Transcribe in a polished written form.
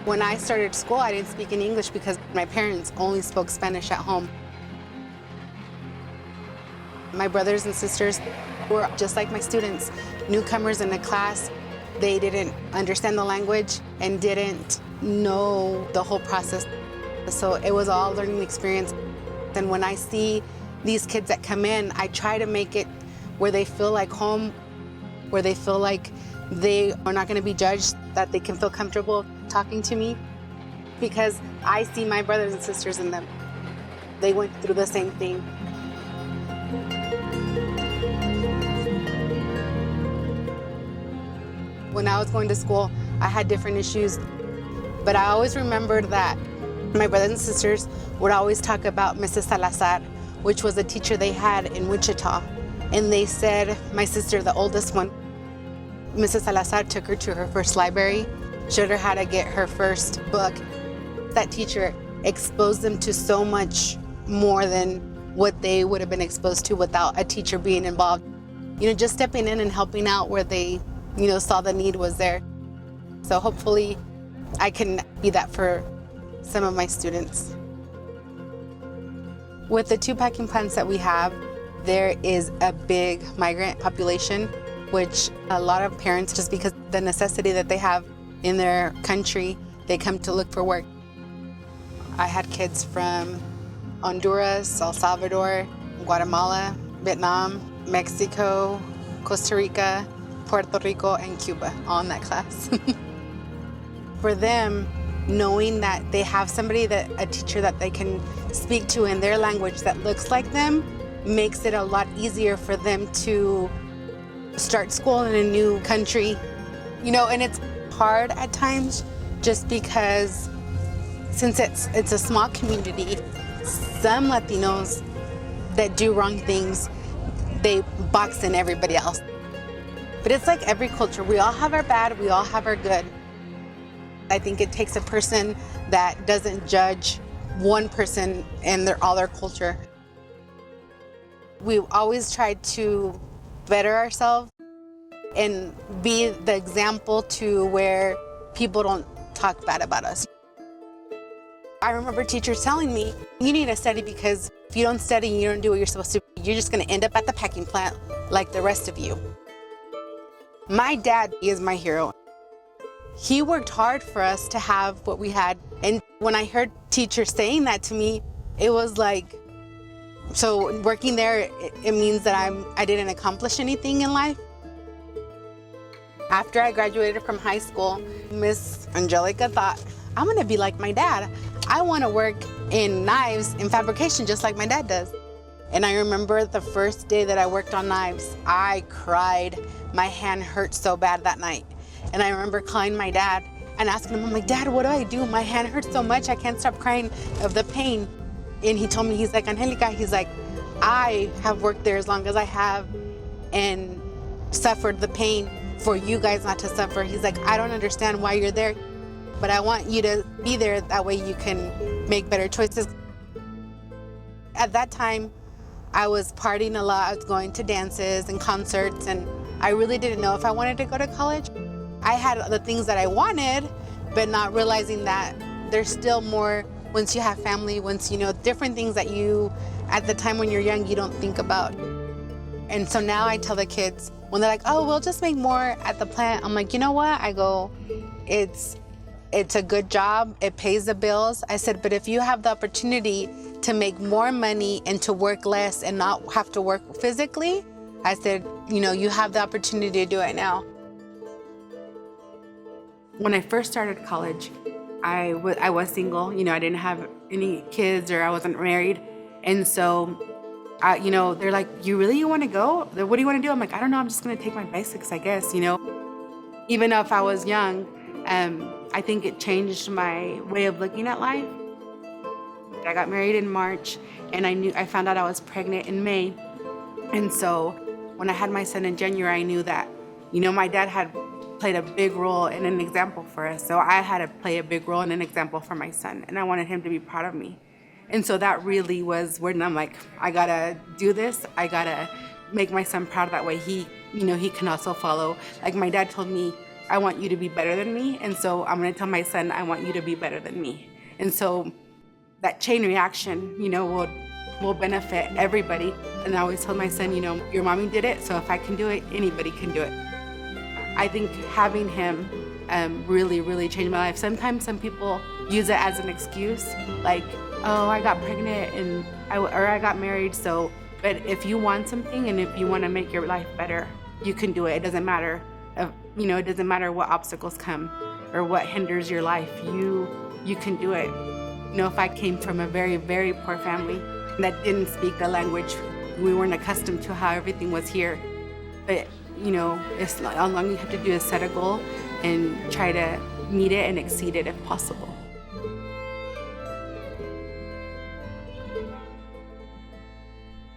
When I started school, I didn't speak any English because my parents only spoke Spanish at home. My brothers and sisters were just like my students, newcomers in the class. They didn't understand the language and didn't know the whole process. So it was all a learning experience. And when I see these kids that come in, I try to make it where they feel like home, where they feel like they are not going to be judged, that they can feel comfortable talking to me, because I see my brothers and sisters in them. They went through the same thing. When I was going to school, I had different issues, but I always remembered that my brothers and sisters would always talk about Mrs. Salazar, which was a teacher they had in Wichita. And they said, my sister, the oldest one, Mrs. Salazar took her to her first library, showed her how to get her first book. That teacher exposed them to so much more than what they would have been exposed to without a teacher being involved. Just stepping in and helping out where they, saw the need was there. So hopefully I can be that for some of my students. With the 2 packing plants that we have, there is a big migrant population, which a lot of parents, just because the necessity that they have in their country, they come to look for work. I had kids from Honduras, El Salvador, Guatemala, Vietnam, Mexico, Costa Rica, Puerto Rico, and Cuba, all in that class. For them, knowing that they have somebody, a teacher that they can speak to in their language that looks like them, makes it a lot easier for them to start school in a new country. And it's hard at times just because since it's a small community, some Latinos that do wrong things, they box in everybody else. But it's like every culture. We all have our bad, we all have our good. I think it takes a person that doesn't judge one person and all their culture. We've always tried to better ourselves and be the example to where people don't talk bad about us. I remember teachers telling me, you need to study because if you don't study and you don't do what you're supposed to, you're just going to end up at the packing plant like the rest of you. My dad is my hero. He worked hard for us to have what we had. And when I heard teachers saying that to me, it was like, so working there, it means that I didn't accomplish anything in life. After I graduated from high school, Miss Angelica thought, I'm gonna be like my dad. I wanna work in knives and fabrication just like my dad does. And I remember the first day that I worked on knives, I cried. My hand hurt so bad that night. And I remember calling my dad and asking him, I'm like, Dad, what do I do? My hand hurts so much, I can't stop crying of the pain. And he told me, he's like, Angelica, he's like, I have worked there as long as I have and suffered the pain for you guys not to suffer. He's like, I don't understand why you're there, but I want you to be there. That way you can make better choices. At that time, I was partying a lot. I was going to dances and concerts, and I really didn't know if I wanted to go to college. I had the things that I wanted, but not realizing that there's still more once you have family, once you know different things that you, at the time when you're young, you don't think about. And so now I tell the kids, when they're like, oh, we'll just make more at the plant. I'm like, you know what? I go, it's a good job. It pays the bills. I said, but if you have the opportunity to make more money and to work less and not have to work physically, I said, you have the opportunity to do it now. When I first started college, I was single. I didn't have any kids or I wasn't married. And so, they're like, you want to go? What do you want to do? I'm like, I don't know. I'm just going to take my basics, I guess, Even if I was young, I think it changed my way of looking at life. I got married in March, and I found out I was pregnant in May. And so when I had my son in January, I knew that, my dad had played a big role and an example for us. So I had to play a big role and an example for my son, and I wanted him to be proud of me. And so that really was when I'm like, I gotta do this. I gotta make my son proud. That way he can also follow. Like my dad told me, I want you to be better than me. And so I'm going to tell my son, I want you to be better than me. And so that chain reaction, will benefit everybody. And I always tell my son, your mommy did it, so if I can do it, anybody can do it. I think having him really, really changed my life. Sometimes some people use it as an excuse, like, oh, I got pregnant and I got married. But if you want something and if you want to make your life better, you can do it. It doesn't matter. It doesn't matter what obstacles come or what hinders your life. You can do it. If I came from a very, very poor family that didn't speak the language, we weren't accustomed to how everything was here. But all you have to do is set a goal and try to meet it and exceed it if possible.